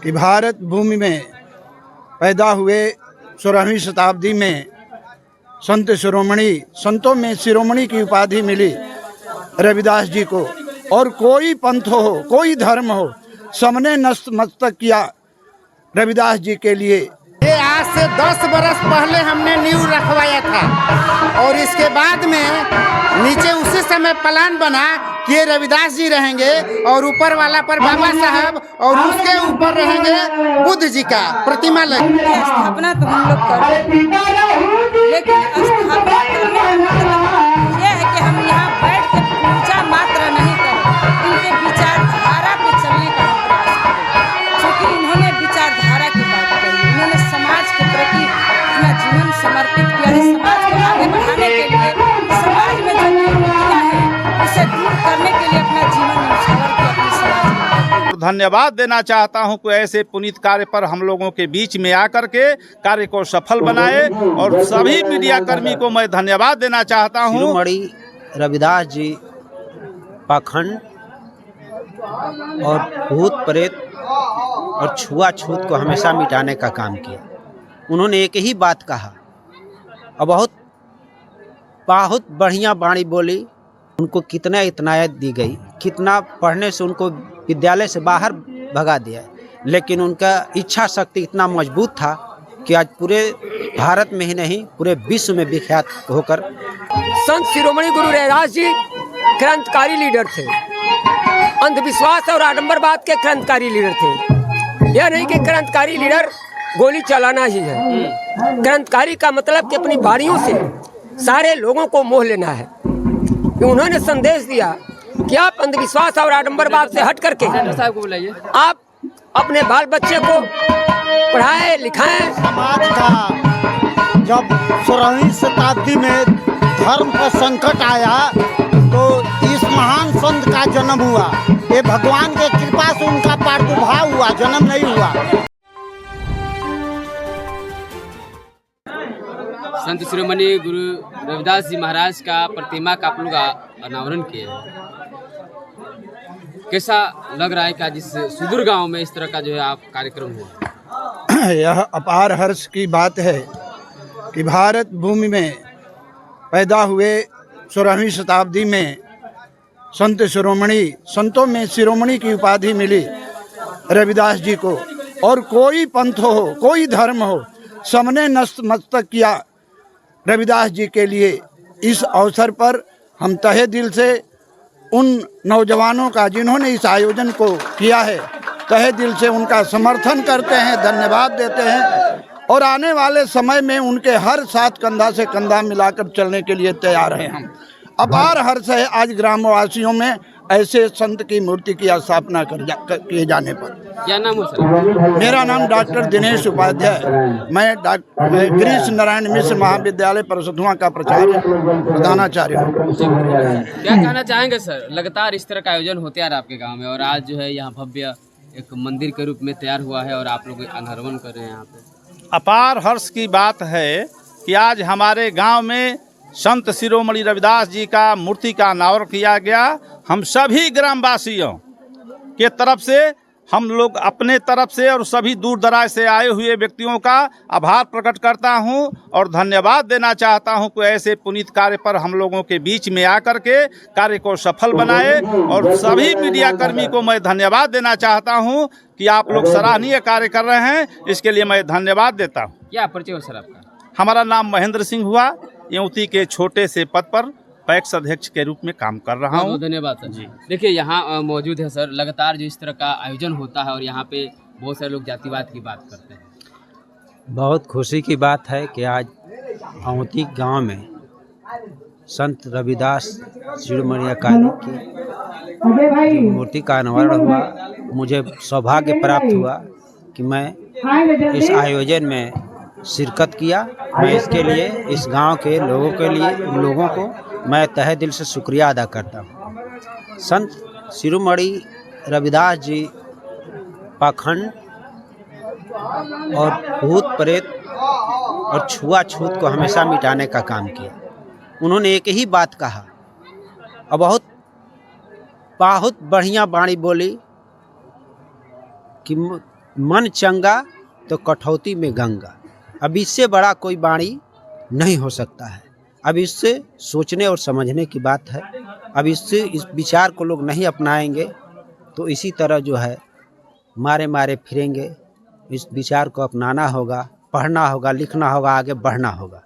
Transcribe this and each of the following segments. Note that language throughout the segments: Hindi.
कि भारत भूमि में पैदा हुए 16वीं शताब्दी में संत शिरोमणि, संतों में शिरोमणि की उपाधि मिली रविदास जी को। और कोई पंथ हो, कोई धर्म हो, सबने नतमस्तक किया रविदास जी के लिए। ये आज से 10 बरस पहले हमने नींव रखवाया था और इसके बाद में नीचे उसी समय प्लान बना कि ये रविदास जी रहेंगे और ऊपर वाला पर बाबा साहब और उसके ऊपर रहेंगे बुद्ध जी का प्रतिमा लगी। स्थापना तो हम लोग कर, लेकिन स्थापना ये है कि हम यहाँ बैठ के पूजा मात्र नहीं करें, उनके विचारधारा पे चलने का प्रयास करें। क्योंकि इन्होंने विचारधारा की बात कही, इन्होंने समाज के प्रति अपना जीवन समर्पित किया है। समाज को आगे बढ़ाने के लिए, समाज में जो कुरीतियां हैं उसे दूर करने के लिए अपना जीवन न्यौछावर किया अपने समाज में। धन्यवाद देना चाहता हूं कि ऐसे पुनीत कार्य पर हम लोगों के बीच में आकर के कार्य को सफल बनाए, और सभी मीडिया कर्मी को मैं धन्यवाद देना चाहता हूं। शिरोमणि रविदास जी पाखंड और भूत प्रेत और छुआछूत को हमेशा मिटाने का काम किया। उन्होंने एक ही बात कहा और बहुत बढ़िया बाणी बोली। उनको कितना इतनायत दी गई, कितना पढ़ने से उनको विद्यालय से बाहर भगा दिया, लेकिन उनका इच्छा शक्ति इतना मजबूत था कि आज पूरे भारत में ही नहीं पूरे विश्व में विख्यात होकर। संत शिरोमणि गुरु रविदास जी क्रांतिकारी लीडर थे, अंधविश्वास और आडंबरवाद के क्रांतिकारी लीडर थे। यह नहीं कि क्रांतिकारी लीडर गोली चलाना ही है। क्रांतिकारी का मतलब कि अपनी बारियों से सारे लोगों को मोह लेना है। उन्होंने संदेश दिया कि आप अंधविश्वास और आडंबरवाद से हट करके आप अपने बाल बच्चे को पढ़ाएं लिखाएं। समाज का जब 16वीं शताब्दी में धर्म का संकट आया तो इस महान संत का जन्म हुआ। ये भगवान के कृपा से उनका प्रादुर्भाव हुआ, जन्म नहीं हुआ। संत शिरोमणि गुरु रविदास जी महाराज का प्रतिमा का आप लोग अनावरण किए हैं। कैसा लग रहा है कि आज इस सुदूर गांव में इस तरह का जो है आप कार्यक्रम हुआ? यह अपार हर्ष की बात है कि भारत भूमि में पैदा हुए 16वीं शताब्दी में संत शिरोमणि, संतों में शिरोमणि की उपाधि मिली रविदास जी को। और कोई पंथ हो, कोई धर्म हो, सबने नतमस्तक किया रविदास जी के लिए। इस अवसर पर हम तहे दिल से उन नौजवानों का जिन्होंने इस आयोजन को किया है, तहे दिल से उनका समर्थन करते हैं, धन्यवाद देते हैं। और आने वाले समय में उनके हर साथ कंधा से कंधा मिलाकर चलने के लिए तैयार हैं हम। अपार हर्ष है आज ग्रामवासियों में ऐसे संत की मूर्ति की स्थापना किए जाने पर। क्या नाम है सर? मेरा नाम डॉक्टर दिनेश उपाध्याय, मैं गिरीश नारायण मिश्र महाविद्यालय परसधुआ का प्राचार्य प्रधानाचार्य हूँ। क्या कहना चाहेंगे सर? लगातार इस तरह का आयोजन होते आ रहा है आपके गांव में, और आज जो है यहाँ भव्य एक मंदिर के रूप में तैयार हुआ है और आप लोग अनावरण कर रहे हैं यहाँ पे। अपार हर्ष की बात है कि आज हमारे गांव में संत शिरोमणि रविदास जी का मूर्ति का अनावरण किया गया। हम सभी ग्रामवासियों के तरफ से, हम लोग अपने तरफ से और सभी दूर दराज से आए हुए व्यक्तियों का आभार प्रकट करता हूं और धन्यवाद देना चाहता हूं कि ऐसे पुनीत कार्य पर हम लोगों के बीच में आकर के कार्य को सफल बनाए, और सभी मीडिया कर्मी को मैं धन्यवाद देना चाहता हूं कि आप लोग सराहनीय कार्य कर रहे हैं, इसके लिए मैं धन्यवाद देता हूँ। क्या परिचय हो सर आपका? हमारा नाम महेंद्र सिंह हुआ, यूती के छोटे से पद पर पैक्स अध्यक्ष के रूप में काम कर रहा हूँ। धन्यवाद सर जी। देखिए यहाँ मौजूद है सर, लगातार जो इस तरह का आयोजन होता है और यहाँ पे बहुत सारे लोग जातिवाद की बात करते हैं। बहुत खुशी की बात है कि आज अवती गांव में संत रविदास शिरोमणि अकाली की मूर्ति का अनावरण हुआ। मुझे सौभाग्य प्राप्त हुआ कि मैं इस आयोजन में शिरकत किया। मैं इसके लिए इस गांव के लोगों को मैं तहे दिल से शुक्रिया अदा करता हूँ। संत शिरोमणि रविदास जी पाखंड और भूत प्रेत और छुआछूत को हमेशा मिटाने का काम किया। उन्होंने एक ही बात कहा और बहुत बढ़िया बाणी बोली कि मन चंगा तो कठौती में गंगा। अब इससे बड़ा कोई वाणी नहीं हो सकता है। अब इससे सोचने और समझने की बात है। अब इससे इस विचार को लोग नहीं अपनाएंगे तो इसी तरह जो है मारे मारे फिरेंगे। इस विचार को अपनाना होगा, पढ़ना होगा, लिखना होगा, आगे बढ़ना होगा।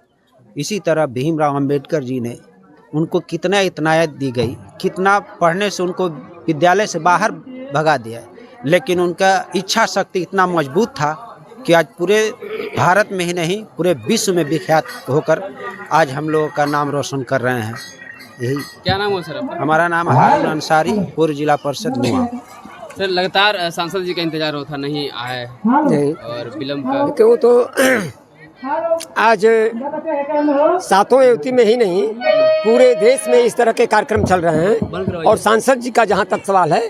इसी तरह भीमराव अंबेडकर जी ने उनको कितना इतनायत दी गई, कितना पढ़ने से उनको विद्यालय से बाहर भगा दिया, लेकिन उनका इच्छा शक्ति इतना मजबूत था कि आज पूरे भारत में ही नहीं पूरे विश्व में विख्यात होकर आज हम लोगों का नाम रोशन कर रहे हैं। यही क्या नाम हो सर आपका? हमारा नाम हारून अंसारी, पूर्व जिला परिषद नुआ। सर लगातार सांसद जी का इंतजार होता नहीं आए नहीं और विलम्ब का क्यों तो आज सातों युवती में ही नहीं पूरे देश में इस तरह के कार्यक्रम चल रहे हैं। और सांसद जी का जहाँ तक सवाल है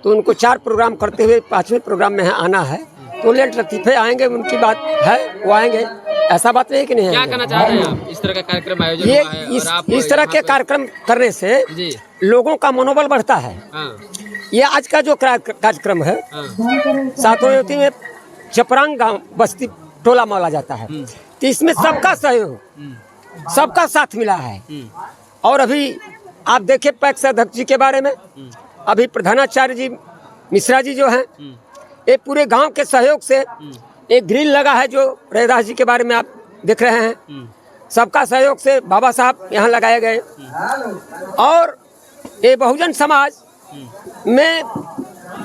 तो उनको 4 प्रोग्राम करते हुए 5वें प्रोग्राम में आना है तो लेट लतीफ़े आएंगे, उनकी बात है वो आएंगे, ऐसा बात नहीं कि नहीं क्या आएंगे। कहना चाह रहे हैं आप? इस तरह का कार्यक्रम आयोजन ये हुआ है और आप इस तरह के यहाँ पे- कार्यक्रम करने से जी लोगों का मनोबल बढ़ता है। हाँ ये आज का जो कार्यक्रम है हाँ सातों युवती में चपरांग गांव बस्ती टोला मौला जाता है तो इसमें सबका सहयोग, सबका साथ मिला है। और अभी आप देखें पैक्स अध्यक्ष जी के बारे में, अभी प्रधानाचार्य जी मिश्रा जी जो हैं ये पूरे गांव के सहयोग से एक ग्रिल लगा है जो रैदास जी के बारे में आप देख रहे हैं। सबका सहयोग से बाबा साहब यहाँ लगाए गए। और ये बहुजन समाज में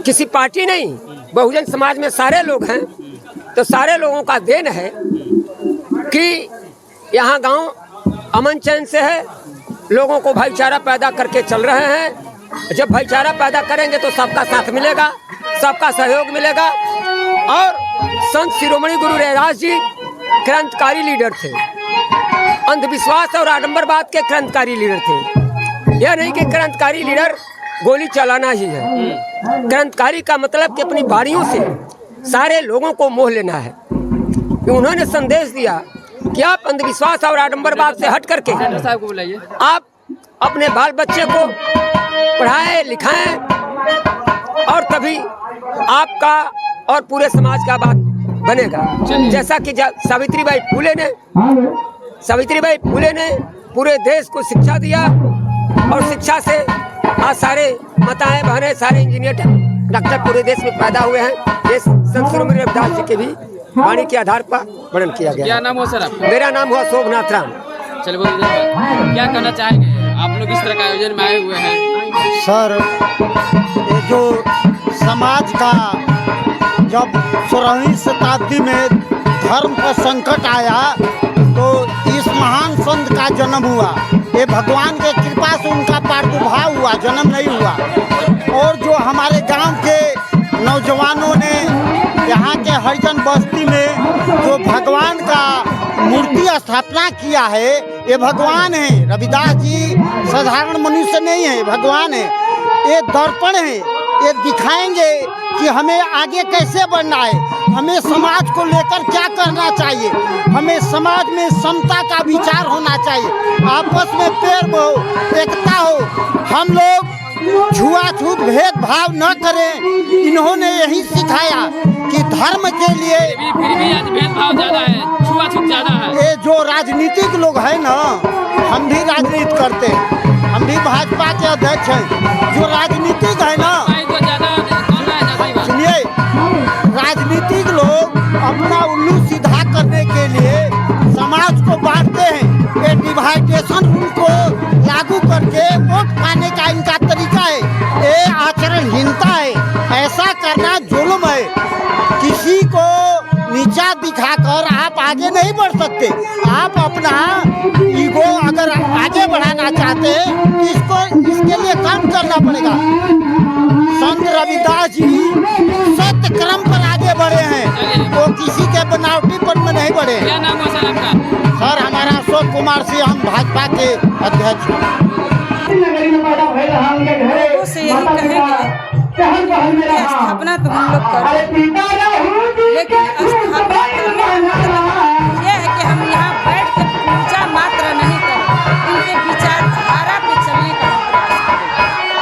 किसी पार्टी नहीं, बहुजन समाज में सारे लोग हैं तो सारे लोगों का देन है कि यहाँ गांव अमन चैन से है, लोगों को भाईचारा पैदा करके चल रहे हैं। जब भाईचारा पैदा करेंगे तो सबका साथ मिलेगा, सबका सहयोग मिलेगा। और संत शिरोमणि गुरु रैदास जी क्रांतिकारी लीडर थे, अंधविश्वास और आडंबरवाद के क्रांतिकारी लीडर थे। यह नहीं कि क्रांतिकारी लीडर गोली चलाना ही है। क्रांतिकारी का मतलब कि अपनी बारियों से सारे लोगों को मोह लेना है। उन्होंने संदेश दिया कि आप अंधविश्वास और आडंबरवाद से हट करके साहब को बुलाइए। आप अपने बाल बच्चे को पढ़ाएं लिखाएं और तभी आपका और पूरे समाज का बात बनेगा। जैसा कि सावित्रीबाई फुले ने पूरे देश को शिक्षा दिया और शिक्षा से आज सारे माताएं बहनें सारे इंजीनियर डॉक्टर पूरे देश में पैदा हुए हैं। ये संत शिरोमणि रविदास जी के भी वाणी के आधार पर वर्णन किया गया। क्या नाम हो सर आपका? मेरा नाम हुआ शोभनाथ राम। चलिए बहुत धन्यवाद। क्या कहना चाहेंगे आप लोग इस तरह का आयोजन में आए हुए हैं? सर ये जो समाज का जब 16वीं शताब्दी में धर्म पर संकट आया तो इस महान संत का जन्म हुआ। ये भगवान के कृपा से उनका प्रादुर्भाव हुआ, जन्म नहीं हुआ। और जो हमारे गांव के नौजवानों ने यहाँ के हरिजन बस्ती में जो भगवान का मूर्ति स्थापना किया है, ये भगवान है। रविदास जी साधारण मनुष्य नहीं है, भगवान है। ये दर्पण है, ये दिखाएंगे कि हमें आगे कैसे बढ़ना है, हमें समाज को लेकर क्या करना चाहिए, हमें समाज में समता का विचार होना चाहिए, आपस में प्रेम हो, एकता हो, हम लोग छुआछूत भेदभाव न करें। इन्होंने यही सिखाया कि धर्म के लिए फिर भी आज भेदभाव ज्यादा है, छुआछूत ज्यादा है। ये जो राजनीतिक लोग हैं ना, हम भी राजनीति करते हैं, हम भी भाजपा के अध्यक्ष हैं। जो राजनीतिक है ना, सुनिए, राजनीतिक लोग अपना उल्लू सीधा करने के लिए समाज को बांटते हैं। ये डिवाइडेशन रूल को लागू करके वोट पाने का इनका तरीका है। ये आचरणहीनता है, ऐसा करना जुल्म है। किसी को नीचा दिखाकर आप आगे नहीं बढ़ सकते। आप अपना ईगो अगर आगे बढ़ाना चाहते हैं तो इसके लिए काम करना पड़ेगा। संत रविदास जी सत्य क्रम पर आगे बढ़े हैं, वो किसी के बनावटीपन में नहीं बढ़े। क्या नाम है सर आपका? सर हमारा अशोक कुमार सिंह, हम भाजपा के अध्यक्ष हैं। लोगों से यही कहेंगे कि स्थापना तो हम लोग करें, लेकिन स्थापना करने का मतलब यह है कि हम यहाँ बैठ के पूजा मात्र नहीं करें, इनके विचारधारा पे चलने का प्रयास करें।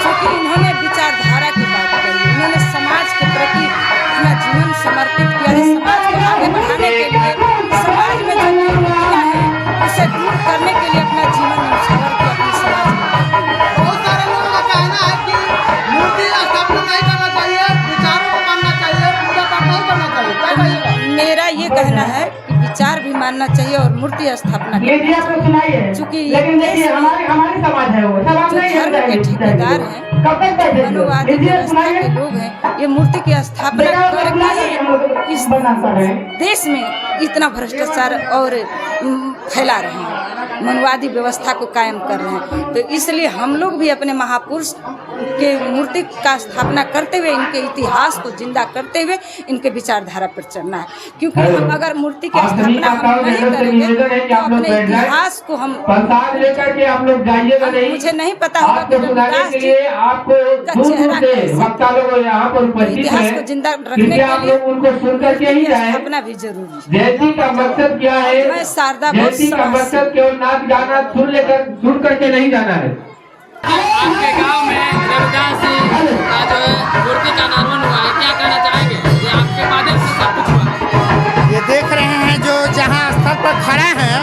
क्योंकि इन्होंने विचारधारा की बात कही, इन्होंने समाज के प्रति अपना जीवन समर्पित किया है समाज को आगे बढ़ाने के लिए, समाज में जो कुरीतियां हैं उसे दूर करने के लिए अपना जीवन न्यौछावर किया अपने समाज में। बहुत सारे लोगों का कहना है कि मूर्ति स्थापना नहीं करना चाहिए, विचारों को मानना चाहिए, पूजा पाठ नहीं करना चाहिए, क्या कहिएगा? मेरा ये कहना है कि विचार भी मानना चाहिए और मूर्ति स्थापना करनी चाहिए। चूँकि ये देश जो धर्म के ठेकेदार हैं, मनुवादी व्यवस्था के लोग हैं, ये मूर्ति की स्थापना करके ही इस देश में इतना भ्रष्टाचार और फैला रहे हैं, मनुवादी व्यवस्था को कायम कर रहे हैं। तो इसलिए हम लोग भी अपने महापुरुष के मूर्ति का स्थापना करते हुए, इनके इतिहास को जिंदा करते हुए इनके विचारधारा पर चलना है। क्योंकि हम अगर मूर्ति की स्थापना हम नहीं करेंगे तो अपने इतिहास को हम मुझे नहीं पता होगा कि रविदास जी का चेहरा कैसा, इतिहास को जिंदा रखने के लिए स्थापना भी जरूरी है। मैं शारदा केवल नाच गाना सुन करके नहीं जाना है। आपके गांव में रविदास जी का जो है मूर्ति का अनावरण हुआ है, क्या कहना चाहेंगे? ये आपके माध्यम से सब कुछ हुआ है। ये देख रहे हैं जो जहाँ स्थल पर खड़ा है,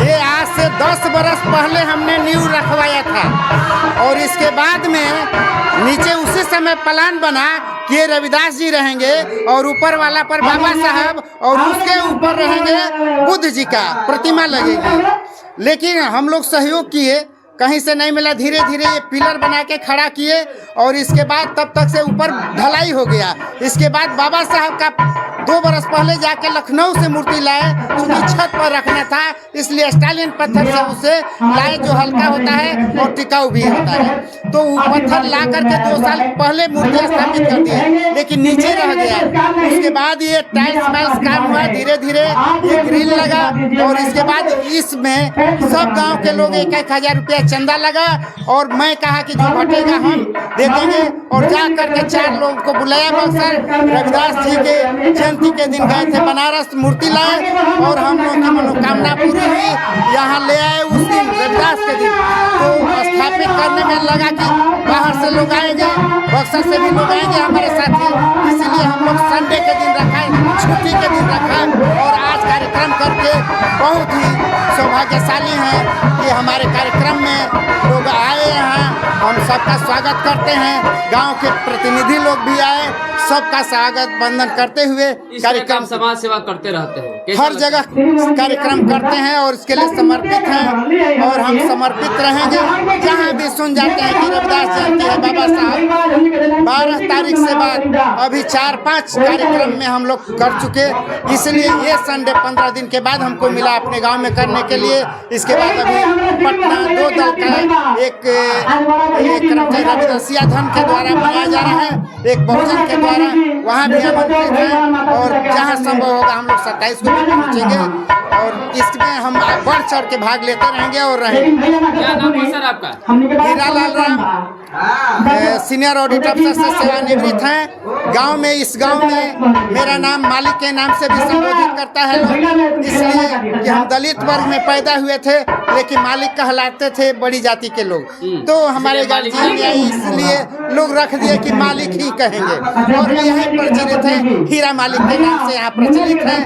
ये आज से 10 बरस पहले हमने नींव रखवाया था और इसके बाद में नीचे उसी समय प्लान बना कि ये रविदास जी रहेंगे और ऊपर वाला पर बाबा साहब और उसके ऊपर रहेंगे बुद्ध जी का प्रतिमा लगेगी। लेकिन हम लोग सहयोग किए, कहीं से नहीं मिला, धीरे धीरे ये पिलर बना के खड़ा किए और इसके बाद तब तक से ऊपर ढलाई हो गया। इसके बाद बाबा साहब का 2 बरस पहले जाके लखनऊ से मूर्ति लाए, क्योंकि छत पर रखना था, इसलिए स्टालिन पत्थर से उसे लाए जो हल्का होता है और टिकाऊ भी होता है। तो वो पत्थर ला करके 2 साल पहले मूर्ति स्थापित कर दिए, लेकिन नीचे रह गया। उसके बाद ये टाइल्स माइल्स काम हुआ, धीरे धीरे ये ग्रिल लगा और इसके बाद इसमें सब गाँव के लोग 1-1 हजार रुपया चंदा लगा और मैं कहा कि जो घटेगा हम दे देंगे और जा करके 4 लोगों को बुलाया बक्सर। रविदास जी के जयंती के दिन गए थे बनारस, मूर्ति लाए और हम लोग की मनोकामना पूरी हुई, यहाँ ले आए उस दिन रविदास के दिन। तो स्थापित करने में लगा कि बाहर से लोग आएंगे, बक्सर से भी लोग आएंगे हमारे साथी, इसलिए हम लोग संडे के दिन रखा, छुट्टी के दिन रखा और आज कार्यक्रम करके बहुत ही सौभाग्यशाली हैं कि हमारे कार्यक्रम में लोग आए हैं। हम सबका स्वागत करते हैं, गांव के प्रतिनिधि लोग भी आए, सबका स्वागत बंदन करते हुए कार्यक्रम समाज सेवा करते रहते हैं, हर जगह कार्यक्रम करते हैं और इसके लिए समर्पित हैं और हम समर्पित रहेंगे। जहाँ भी सुन जाते हैं कि रविदास जयंती है बाबा साहब, 12 तारीख से बाद अभी 4-5 कार्यक्रम में हम लोग कर चुके, इसलिए ये संडे 15 दिन के बाद हमको मिला अपने गांव में करने के लिए। इसके बाद अभी पटना 2 दल का एक रविदासिया धर्म के द्वारा मनाया जा रहा है, एक बहुजन के द्वारा, वहाँ भी आमंत्रित हैं और जहाँ संभव होगा हम लोग 27 को भी पहुँचेंगे और इसमें हम बढ़ चढ़ के भाग लेते रहेंगे और रहेंगे। क्या नाम है सर आपका? हीरालाल राम, सीनियर ऑडिट अफसर से सेवानिवृत्त हैं। गांव में, इस गांव में मेरा नाम मालिक के नाम से भी संबोधित करता है लोग, इसलिए कि हम दलित वर्ग में पैदा हुए थे लेकिन मालिक कहलाते थे बड़ी जाति के लोग, तो हमारे गार्जियन ने इसलिए लोग रख दिए कि मालिक ही कहेंगे और यही प्रचलित है, हीरा मालिक के नाम से यहाँ प्रचलित है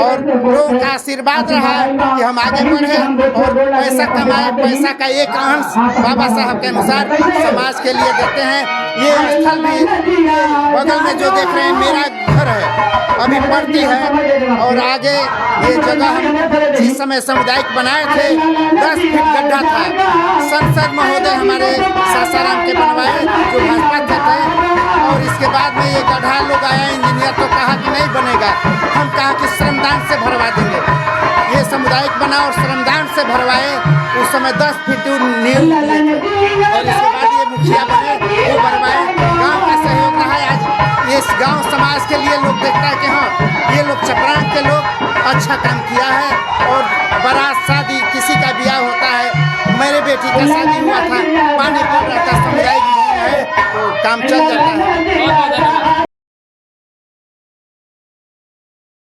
और लोगों का आशीर्वाद रहा कि हम आगे बढ़े और पैसा कमाए, पैसा का एक अंश बाबा साहब के अनुसार समाज के लिए देते हैं। ये स्थल भी बगल में जो देख रहे हैं मेरा घर है, अभी पड़ती है और आगे ये जगह हम जिस समय सामुदायिक बनाए थे 10 फीट गड्ढा था, संसद महोदय हमारे सासाराम के बनवाए जो भाजपा के थे और इसके बाद में ये गड्ढा लोग आया, इंजीनियर तो कहा कि नहीं बनेगा, हम कहा कि श्रमदान से भरवा देंगे। ये सामुदायिक बना और श्रमदान से भरवाए, उस समय 10 फीट नींव और इसके बाद ये मुखिया बने, वो बनवाए। गांव का सहयोग रहा है, आज इस गांव समाज के लिए लोग देखता है कि हाँ ये लोग चपरान के लोग अच्छा काम किया है और बारात शादी किसी का ब्याह होता है, मेरे बेटी का शादी हुआ था, पानी पड़ रहा था, सामुदायिक है तो काम चल जाता है।